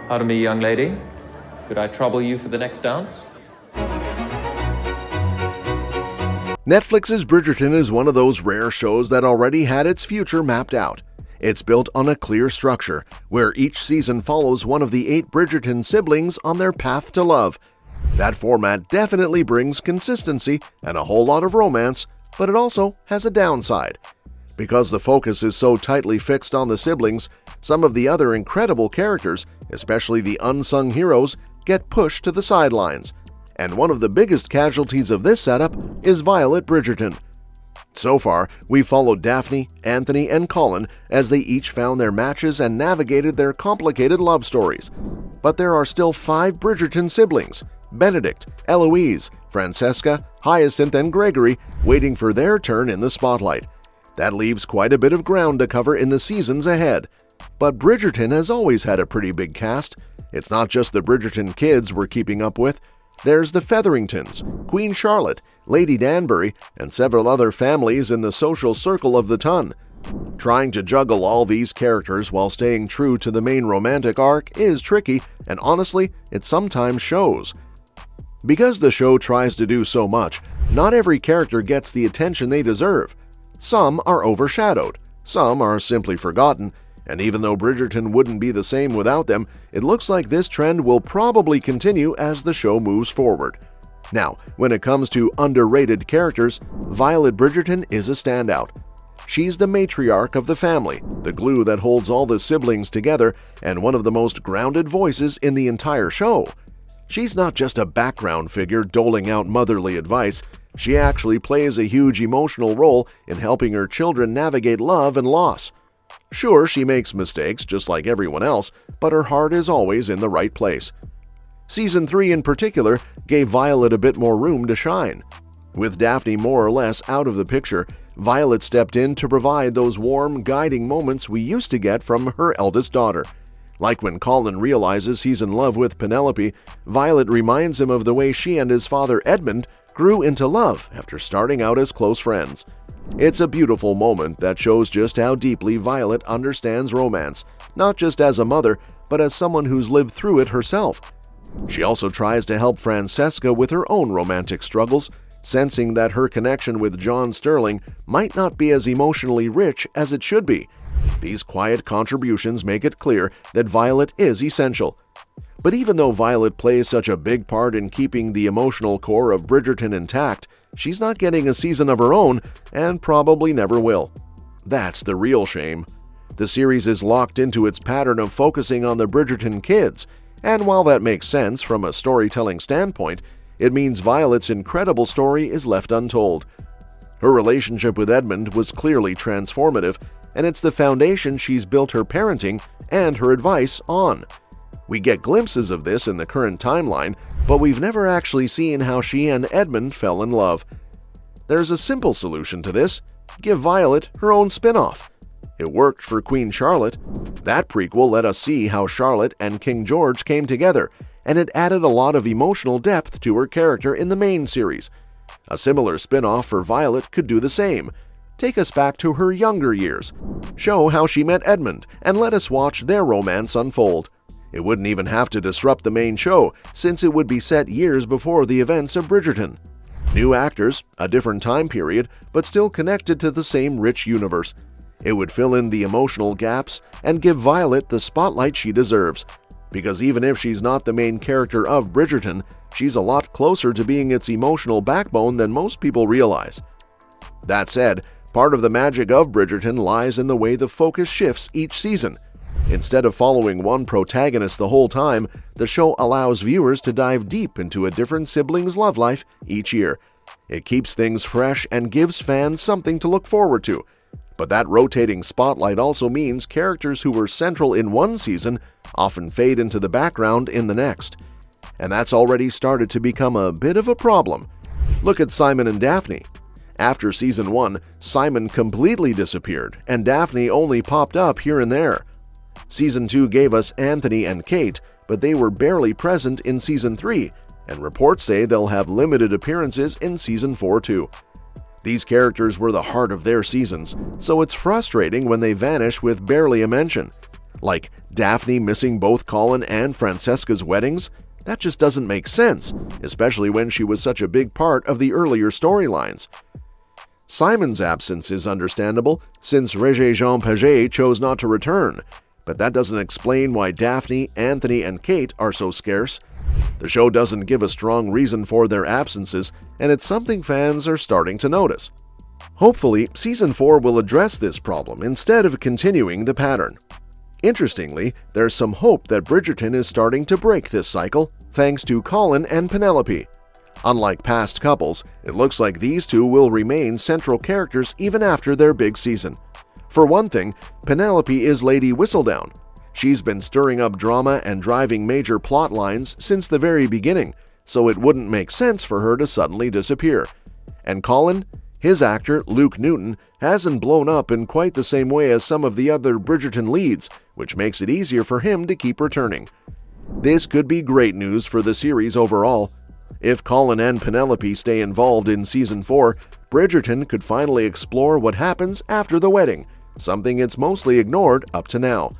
Pardon me, young lady. Could I trouble you for the next dance? Netflix's Bridgerton is one of those rare shows that already had its future mapped out. It's built on a clear structure, where each season follows one of the 8 Bridgerton siblings on their path to love. That format definitely brings consistency and a whole lot of romance, but it also has a downside. Because the focus is so tightly fixed on the siblings, some of the other incredible characters, especially the unsung heroes, get pushed to the sidelines. And one of the biggest casualties of this setup is Violet Bridgerton. So far, we've followed Daphne, Anthony, and Colin as they each found their matches and navigated their complicated love stories. But there are still 5 Bridgerton siblings: Benedict, Eloise, Francesca, Hyacinth, and Gregory, waiting for their turn in the spotlight. That leaves quite a bit of ground to cover in the seasons ahead. But Bridgerton has always had a pretty big cast. It's not just the Bridgerton kids we're keeping up with. There's the Featheringtons, Queen Charlotte, Lady Danbury, and several other families in the social circle of the ton. Trying to juggle all these characters while staying true to the main romantic arc is tricky, and honestly, it sometimes shows. Because the show tries to do so much, not every character gets the attention they deserve. Some are overshadowed, some are simply forgotten, and even though Bridgerton wouldn't be the same without them, it looks like this trend will probably continue as the show moves forward. Now, when it comes to underrated characters, Violet Bridgerton is a standout. She's the matriarch of the family, the glue that holds all the siblings together, and one of the most grounded voices in the entire show. She's not just a background figure doling out motherly advice. She actually plays a huge emotional role in helping her children navigate love and loss. Sure, she makes mistakes just like everyone else, but her heart is always in the right place. Season 3 in particular gave Violet a bit more room to shine. With Daphne more or less out of the picture, Violet stepped in to provide those warm, guiding moments we used to get from her eldest daughter. Like when Colin realizes he's in love with Penelope, Violet reminds him of the way she and his father Edmund grew into love after starting out as close friends. It's a beautiful moment that shows just how deeply Violet understands romance, not just as a mother, but as someone who's lived through it herself. She also tries to help Francesca with her own romantic struggles, sensing that her connection with John Sterling might not be as emotionally rich as it should be. These quiet contributions make it clear that Violet is essential. But even though Violet plays such a big part in keeping the emotional core of Bridgerton intact, she's not getting a season of her own and probably never will. That's the real shame. The series is locked into its pattern of focusing on the Bridgerton kids, and while that makes sense from a storytelling standpoint, it means Violet's incredible story is left untold. Her relationship with Edmund was clearly transformative, and it's the foundation she's built her parenting and her advice on. We get glimpses of this in the current timeline, but we've never actually seen how she and Edmund fell in love. There's a simple solution to this: give Violet her own spinoff. It worked for Queen Charlotte. That prequel let us see how Charlotte and King George came together, and it added a lot of emotional depth to her character in the main series. A similar spin-off for Violet could do the same. Take us back to her younger years. Show how she met Edmund, and let us watch their romance unfold. It wouldn't even have to disrupt the main show, since it would be set years before the events of Bridgerton. New actors, a different time period, but still connected to the same rich universe. It would fill in the emotional gaps and give Violet the spotlight she deserves. Because even if she's not the main character of Bridgerton, she's a lot closer to being its emotional backbone than most people realize. That said, part of the magic of Bridgerton lies in the way the focus shifts each season. Instead of following one protagonist the whole time, the show allows viewers to dive deep into a different sibling's love life each year. It keeps things fresh and gives fans something to look forward to. But that rotating spotlight also means characters who were central in one season often fade into the background in the next. And that's already started to become a bit of a problem. Look at Simon and Daphne. After season 1, Simon completely disappeared, and Daphne only popped up here and there. Season 2 gave us Anthony and Kate, but they were barely present in season 3, and reports say they'll have limited appearances in season 4 too. These characters were the heart of their seasons, so it's frustrating when they vanish with barely a mention. Like Daphne missing both Colin and Francesca's weddings? That just doesn't make sense, especially when she was such a big part of the earlier storylines. Simon's absence is understandable, since Rege-Jean chose not to return, but that doesn't explain why Daphne, Anthony, and Kate are so scarce. The show doesn't give a strong reason for their absences, and it's something fans are starting to notice. Hopefully, Season 4 will address this problem instead of continuing the pattern. Interestingly, there's some hope that Bridgerton is starting to break this cycle, thanks to Colin and Penelope. Unlike past couples, it looks like these two will remain central characters even after their big season. For one thing, Penelope is Lady Whistledown. She's been stirring up drama and driving major plot lines since the very beginning, so it wouldn't make sense for her to suddenly disappear. And Colin? His actor, Luke Newton, hasn't blown up in quite the same way as some of the other Bridgerton leads, which makes it easier for him to keep returning. This could be great news for the series overall. If Colin and Penelope stay involved in Season 4, Bridgerton could finally explore what happens after the wedding, something it's mostly ignored up to now.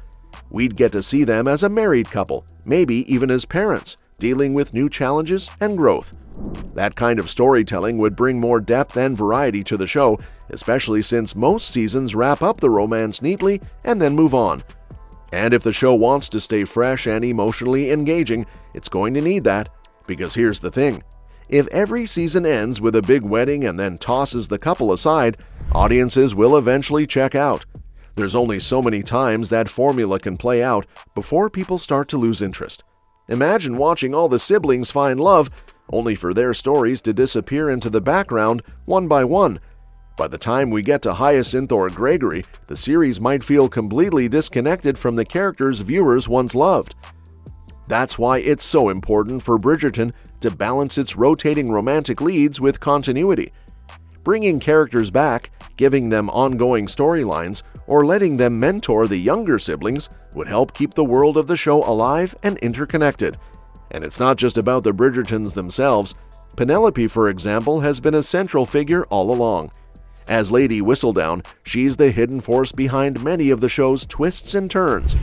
We'd get to see them as a married couple, maybe even as parents, dealing with new challenges and growth. That kind of storytelling would bring more depth and variety to the show, especially since most seasons wrap up the romance neatly and then move on. And if the show wants to stay fresh and emotionally engaging, it's going to need that. Because here's the thing, if every season ends with a big wedding and then tosses the couple aside, audiences will eventually check out. There's only so many times that formula can play out before people start to lose interest. Imagine watching all the siblings find love, only for their stories to disappear into the background one by one. By the time we get to Hyacinth or Gregory, the series might feel completely disconnected from the characters viewers once loved. That's why it's so important for Bridgerton to balance its rotating romantic leads with continuity. Bringing characters back, giving them ongoing storylines, or letting them mentor the younger siblings would help keep the world of the show alive and interconnected. And it's not just about the Bridgertons themselves. Penelope, for example, has been a central figure all along. As Lady Whistledown, she's the hidden force behind many of the show's twists and turns.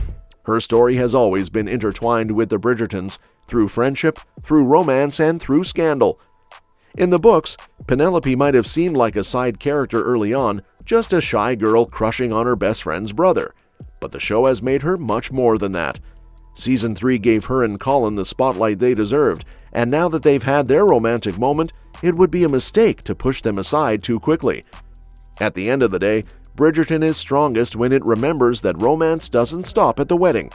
Her story has always been intertwined with the Bridgertons, through friendship, through romance, and through scandal. In the books, Penelope might have seemed like a side character early on, just a shy girl crushing on her best friend's brother. But the show has made her much more than that. Season 3 gave her and Colin the spotlight they deserved, and now that they've had their romantic moment, it would be a mistake to push them aside too quickly. At the end of the day, Bridgerton is strongest when it remembers that romance doesn't stop at the wedding.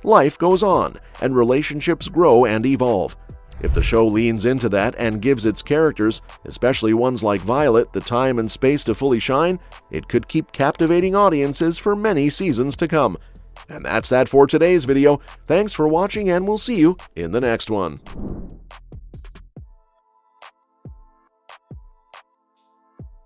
Life goes on, and relationships grow and evolve. If the show leans into that and gives its characters, especially ones like Violet, the time and space to fully shine, it could keep captivating audiences for many seasons to come. And that's that for today's video. Thanks for watching, and we'll see you in the next one.